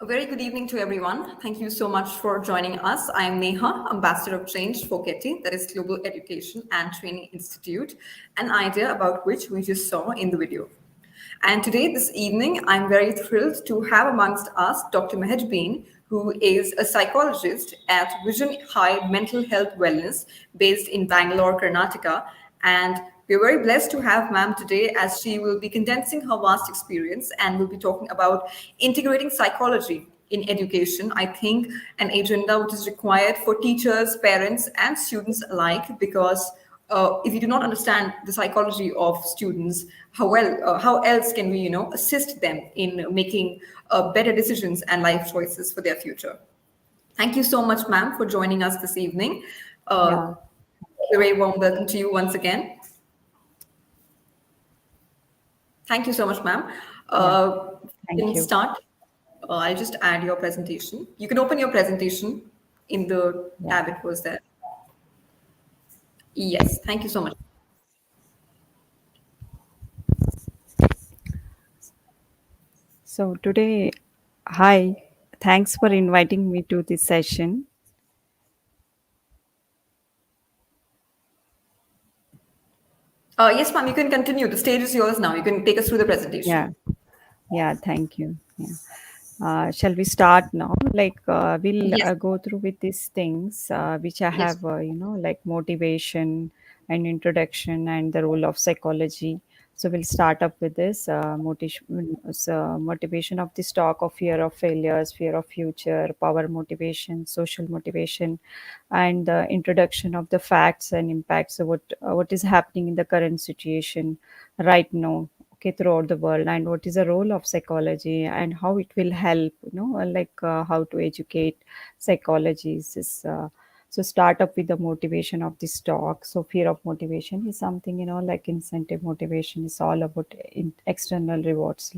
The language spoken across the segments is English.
A very good evening to everyone. Thank you so much for joining us. I am Neha, Ambassador of Change for GETI, that is Global Education and Training Institute, an idea about which we just saw in the video. And today, this evening, I'm very thrilled to have amongst us Dr. Mehed Bean, who is a psychologist at Vision High Mental Health Wellness based in Bangalore, Karnataka. And we're very blessed to have ma'am today as she will be condensing her vast experience and will be talking about integrating psychology in education. I think an agenda which is required for teachers, parents, and students alike because if you do not understand the psychology of students, how else can we, assist them in making better decisions and life choices for their future? Thank you so much, ma'am, for joining us this evening. Uh, Yeah, a very warm welcome to you once again. Thank you so much, ma'am. yeah. Uh, we Thank can you. start. I'll just add your presentation. You can open your presentation in the Yeah. tab it was there. Yes, thank you so much. So today, hi. Thanks for inviting me to this session. Yes, ma'am, you can continue. The stage is yours now. You can take us through the Yeah, presentation. yeah. Thank you. Yeah. Shall we start now? We'll Yes, go through with these things, which I yes. have, like motivation and introduction and the role of psychology. So we'll start up with this motivation of this talk of fear of failures, fear of future, power motivation, social motivation, and the introduction of the facts and impacts of what is happening in the current situation right now, okay, throughout the world, and what is the role of psychology and how it will help, how to educate psychologists is so start up with the motivation of this talk. So fear of motivation is something, like incentive motivation is all about external rewards,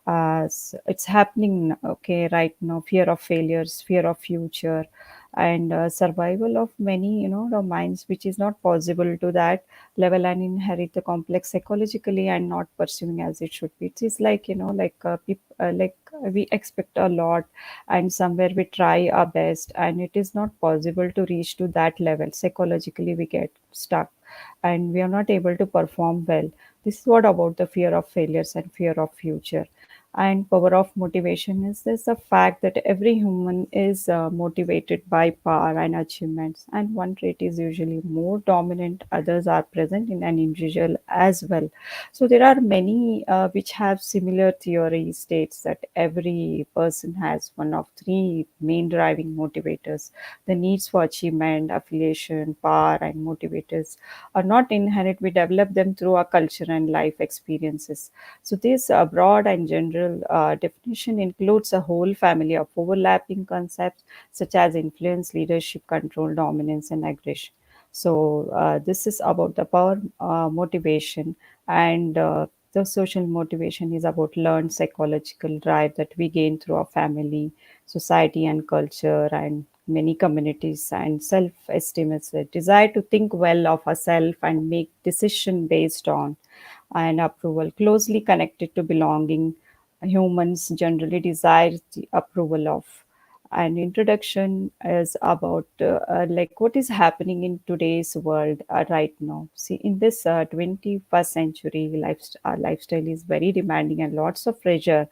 it's happening, okay, right now, fear of failures, fear of future, and survival of many, the minds which is not possible to that level and inherit the complex psychologically and not pursuing as it should be. It is like, we expect a lot, and somewhere we try our best and it is not possible to reach to that level. Psychologically we get stuck and we are not able to perform well. This is what about the fear of failures and fear of future. And power of motivation is this the fact that every human is motivated by power and achievements, and one trait is usually more dominant, others are present in an individual as well. So there are many which have similar theory states that every person has one of three main driving motivators. The needs for achievement, affiliation, power, and motivators are not inherent. We develop them through our culture and life experiences. So this broad and general definition includes a whole family of overlapping concepts such as influence, leadership, control, dominance, and aggression. So this is about the power motivation, and the social motivation is about learned psychological drive that we gain through our family, society, and culture, and many communities. And self-esteem is a desire to think well of ourselves and make decision based on and approval, closely connected to belonging. Humans generally desire the approval of. An introduction is about what is happening in today's world right now. See, in this 21st century, our lifestyle is very demanding and lots of pressure.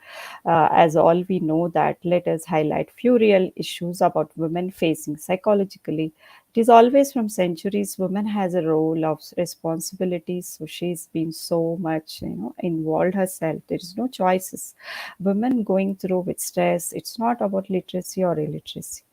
As all we know that, let us highlight few real issues about women facing psychologically. It is always from centuries woman has a role of responsibilities, so she's been so much, involved herself. There is no choices. Women going through with stress, it's not about literacy or illiteracy.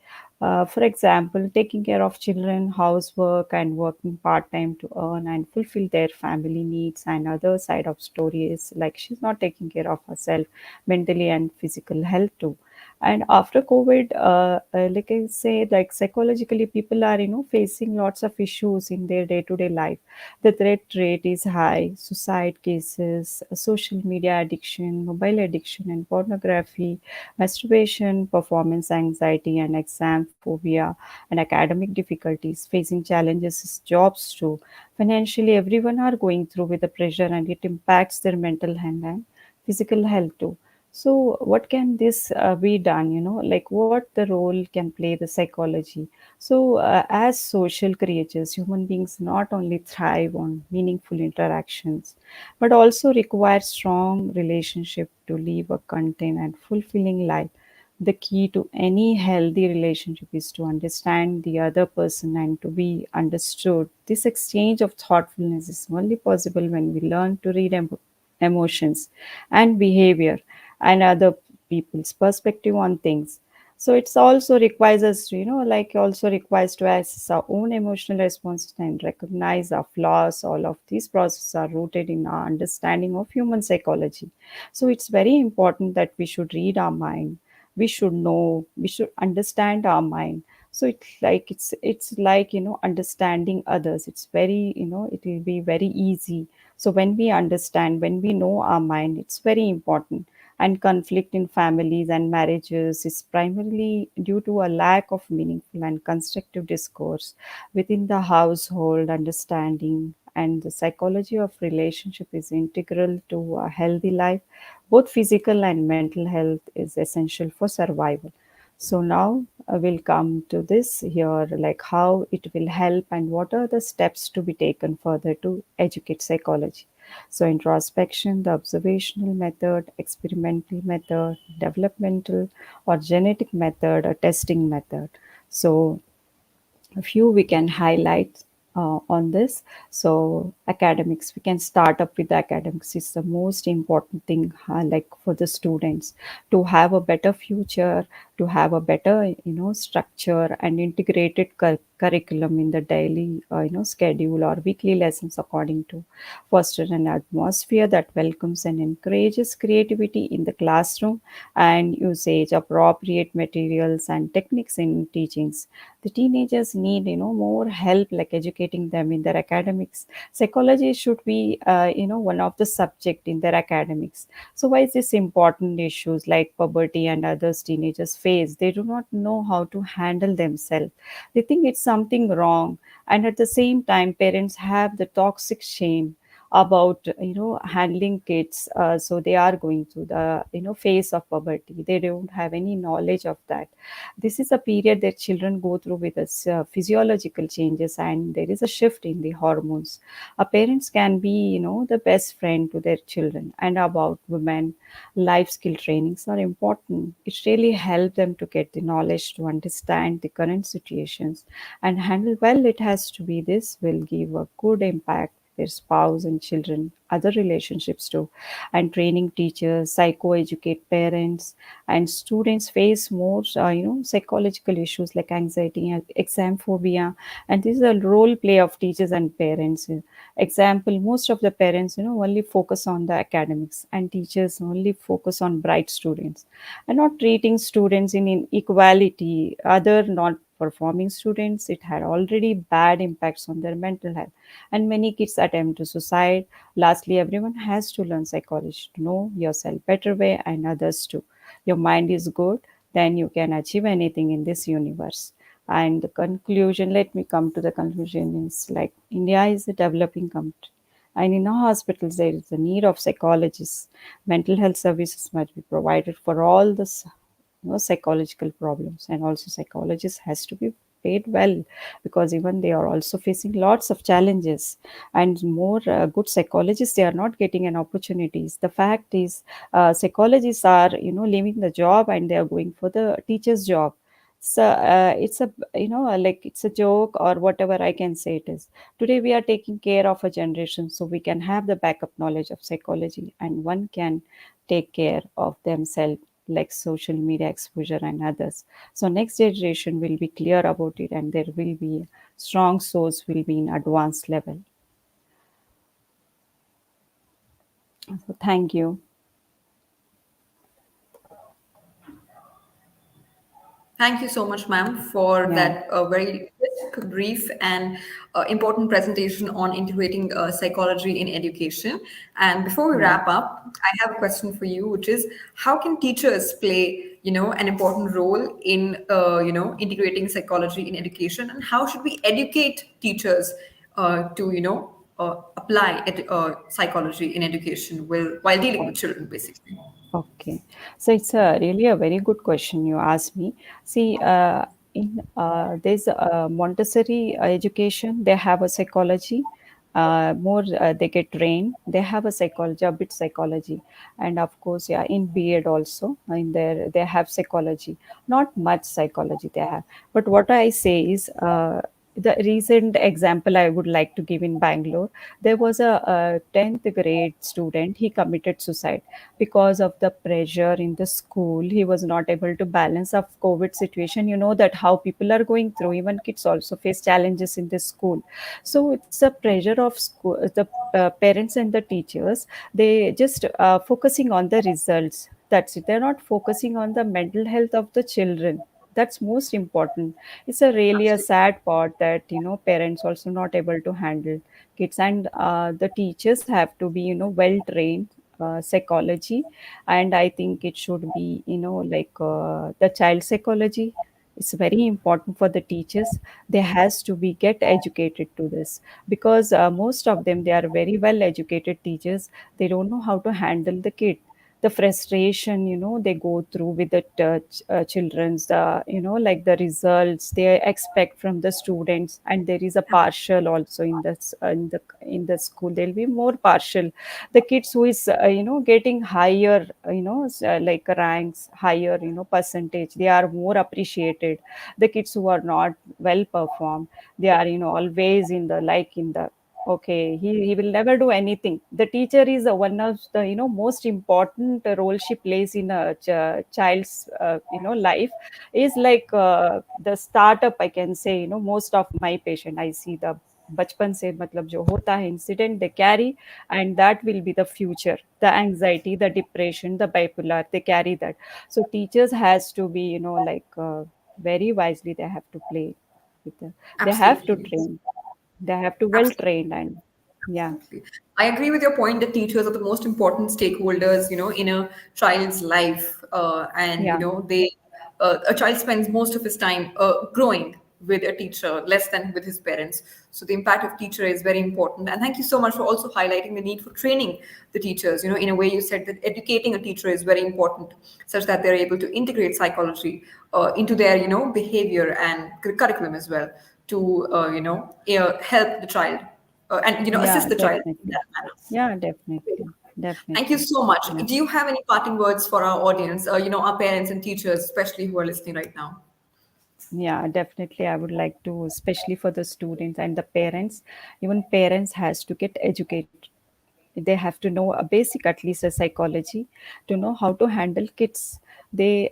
For example, taking care of children, housework, and working part time to earn and fulfill their family needs. And other side of story is like she's not taking care of herself, mentally and physical health too. And after COVID, like I say, like psychologically, people are, facing lots of issues in their day to day life. The threat rate is high, suicide cases, social media addiction, mobile addiction, and pornography, masturbation, performance anxiety, and exam phobia, and academic difficulties, facing challenges is jobs too. Financially, everyone are going through with the pressure, and it impacts their mental health and physical health too. So, what can this be done? Like what the role can play the psychology? So, as social creatures, human beings not only thrive on meaningful interactions, but also require strong relationship to live a content and fulfilling life. The key to any healthy relationship is to understand the other person and to be understood. This exchange of thoughtfulness is only possible when we learn to read emotions and behavior and other people's perspective on things. So it's also requires us, like also requires to assess our own emotional responses and recognize our flaws. All of these processes are rooted in our understanding of human psychology. So it's very important that we should read our mind. We should know, we should understand our mind. So it's like understanding others. It's very, it will be very easy. So when we understand, when we know our mind, it's very important. And conflict in families and marriages is primarily due to a lack of meaningful and constructive discourse within the household. Understanding and the psychology of relationship is integral to a healthy life. Both physical and mental health is essential for survival. So now we'll come to this here, like how it will help and what are the steps to be taken further to educate psychology. So introspection, the observational method, experimental method, developmental or genetic method, or testing method. So a few we can highlight on this. So academics, we can start up with the academics. It's the most important thing, like for the students to have a better future, to have a better structure and integrated curriculum in the daily schedule or weekly lessons, according to foster an atmosphere that welcomes and encourages creativity in the classroom and usage appropriate materials and techniques in teachings. The teenagers need more help, like educating them in their academics. Psychology should be one of the subject in their academics. So why is this important? Issues like puberty and others teenagers face, they do not know how to handle themselves. They think it's something wrong, and at the same time parents have the toxic shame about handling kids. So they are going through the phase of puberty. They don't have any knowledge of that. This is a period that children go through with its physiological changes, and there is a shift in the hormones. Parents can be the best friend to their children. And about women, life skill trainings are important. It really helps them to get the knowledge to understand the current situations and handle well. It has to be, this will give a good impact their spouse and children, other relationships too. And training teachers, psychoeducate parents, and students face more, psychological issues like anxiety and exam phobia. And this is a role play of teachers and parents. Example, most of the parents, only focus on the academics, and teachers only focus on bright students, and not treating students in inequality. Other not performing students, it had already bad impacts on their mental health, and many kids attempt to suicide. Lastly, everyone has to learn psychology to know yourself better way and others too. Your mind is good, then you can achieve anything in this universe. And the conclusion, let me come to the conclusion, is like India is a developing country. And in our hospitals, there is a need of psychologists. Mental health services must be provided for all the psychological problems, and also psychologists has to be paid well, because even they are also facing lots of challenges. And more good psychologists, they are not getting an opportunities. The fact is, psychologists are leaving the job and they are going for the teacher's job. So it's a like it's a joke or whatever I can say it is. Today we are taking care of a generation, so we can have the backup knowledge of psychology, and one can take care of themselves, like social media exposure and others. So next generation will be clear about it, and there will be strong source will be in advanced level. So thank you. Thank you so much, ma'am, for Yeah. that very crisp, brief, and important presentation on integrating psychology in education. And before we Yeah. wrap up, I have a question for you, which is, how can teachers play, an important role in, integrating psychology in education, and how should we educate teachers to, apply psychology in education while dealing with children, basically? Okay, so it's a really a very good question you asked me. See, in there's Montessori education. They have a psychology. More they get trained. They have a psychology, a bit psychology, and of course, yeah, in B.Ed also in there they have psychology. Not much psychology they have, but what I say is. The recent example I would like to give in Bangalore, there was a 10th grade student. He committed suicide because of the pressure in the school. He was not able to balance of COVID situation. You know that how people are going through. Even kids also face challenges in the school. So it's a pressure of school. The parents and the teachers, they just focusing on the results. That's it. They're not focusing on the mental health of the children. That's most important. It's a really a Absolutely. sad part that parents also not able to handle kids, and the teachers have to be well trained psychology. And I think it should be like the child psychology. It's very important for the teachers. They has to be get educated to this, because most of them, they are very well educated teachers. They don't know how to handle the kid, the frustration they go through with the children's, the like the results they expect from the students. And there is a partial also in the school. There'll be more partial. The kids who is getting higher, like ranks higher, percentage, they are more appreciated. The kids who are not well performed, they are always in the like in the okay, he will never do anything. The teacher is one of the most important role she plays in a child's life. Is like the startup, I can say. Most of my patient I see the बचपन से मतलब जो होता है incident they carry, and that will be the future. The anxiety, the depression, the bipolar, they carry that. So teachers has to be like very wisely they have to play with they have to Absolutely. train, they have to well Absolutely. trained. And yeah, Absolutely. I agree with your point that teachers are the most important stakeholders, in a child's life. And, yeah, a child spends most of his time growing with a teacher, less than with his parents. So the impact of teacher is very important. And thank you so much for also highlighting the need for training the teachers. In a way, you said that educating a teacher is very important, such that they're able to integrate psychology into their, behavior and curriculum as well to, help the child and yeah, assist the child in definitely. that manner. Yeah, definitely. Thank you Definitely. so much. Yeah. Do you have any parting words for our audience? Our parents and teachers, especially who are listening right now. Yeah, definitely. I would like to, especially for the students and the parents, even parents has to get educated. They have to know a basic, at least a psychology, to know how to handle kids. They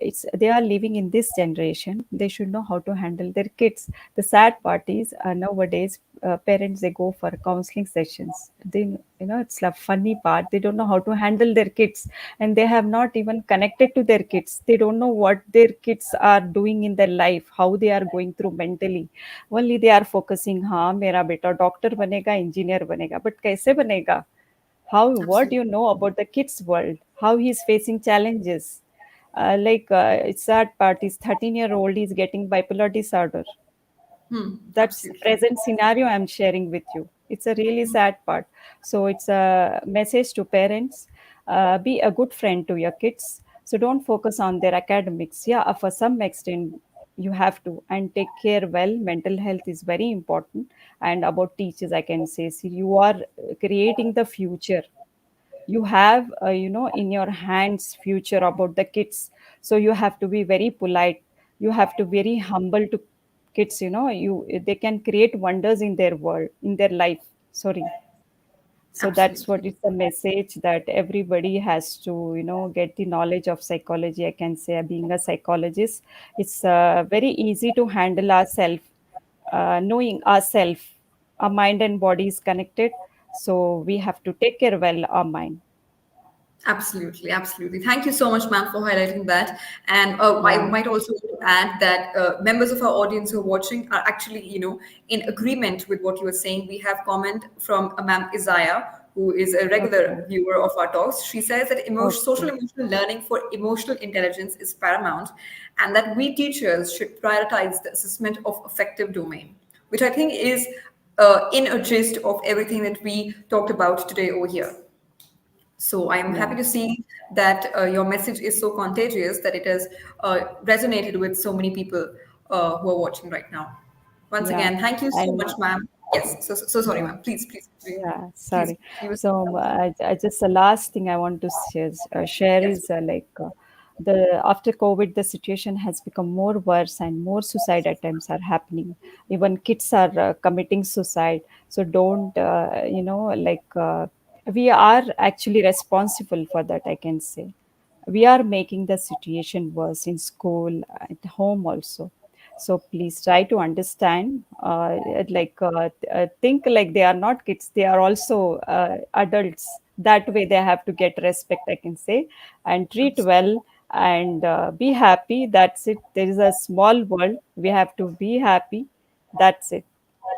are living in this generation. They should know how to handle their kids. The sad part is nowadays parents, they go for counseling sessions. They it's a funny part. They don't know how to handle their kids, and they have not even connected to their kids. They don't know what their kids are doing in their life, how they are going through mentally. Only they are focusing, हाँ मेरा बेटा doctor बनेगा, engineer बनेगा, but कैसे बनेगा? How, what Absolutely. you know about the kids world, how he's facing challenges. It's sad part is 13-year-old is getting bipolar disorder. That's Absolutely. present scenario I'm sharing with you. It's a really sad part. So it's a message to parents. Be a good friend to your kids. So don't focus on their academics. Yeah, for some extent you have to, and take care well. Mental health is very important. And about teachers, I can say, see, you are creating the future. You have in your hands future about the kids. So you have to be very polite. You have to very humble to kids. They can create wonders in their world, in their life. Sorry. So that's what Absolutely. is the message, that everybody has to get the knowledge of psychology. I can say, being a psychologist, it's very easy to handle ourselves. Knowing ourselves, our mind and body is connected. So we have to take care well our mind. Absolutely, absolutely. Thank you so much, ma'am, for highlighting that. And I Yeah. might also want to add that members of our audience who are watching are actually, in agreement with what you were saying. We have comment from ma'am Isaiah, who is a Okay. regular viewer of our talks. She says that social Okay. emotional learning for emotional intelligence is paramount, and that we teachers should prioritize the assessment of affective domain, which I think is in a gist of everything that we talked about today over here. So I am happy Yeah, to see that your message is so contagious that it has resonated with so many people who are watching right now. Once yeah, again, thank you so and much, ma'am. Yes, so sorry, yeah. ma'am. Please, Yeah, please. sorry. You were saying So something. I just the last thing I want to share Yes, is the after COVID, the situation has become more worse and more suicide attempts are happening. Even kids are committing suicide. So don't we are actually responsible for that, I can say. We are making the situation worse in school, at home also. So please try to understand, think like they are not kids, they are also adults. That way they have to get respect, I can say, and treat well, and be happy. That's it. There is a small world, we have to be happy. That's it.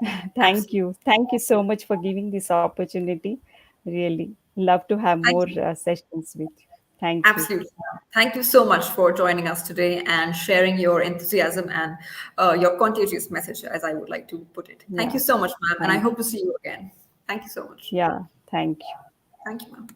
Thank absolutely. you. Thank you so much for giving this opportunity. Really love to have Thank more you. sessions with you. Thank you. Absolutely. Thank you so much for joining us today and sharing your enthusiasm and your contagious message, as I would like to put it. Thank Yeah. you so much, ma'am, and I Thank hope to see you again. Thank you so much. Yeah. Thank you. Thank you, ma'am.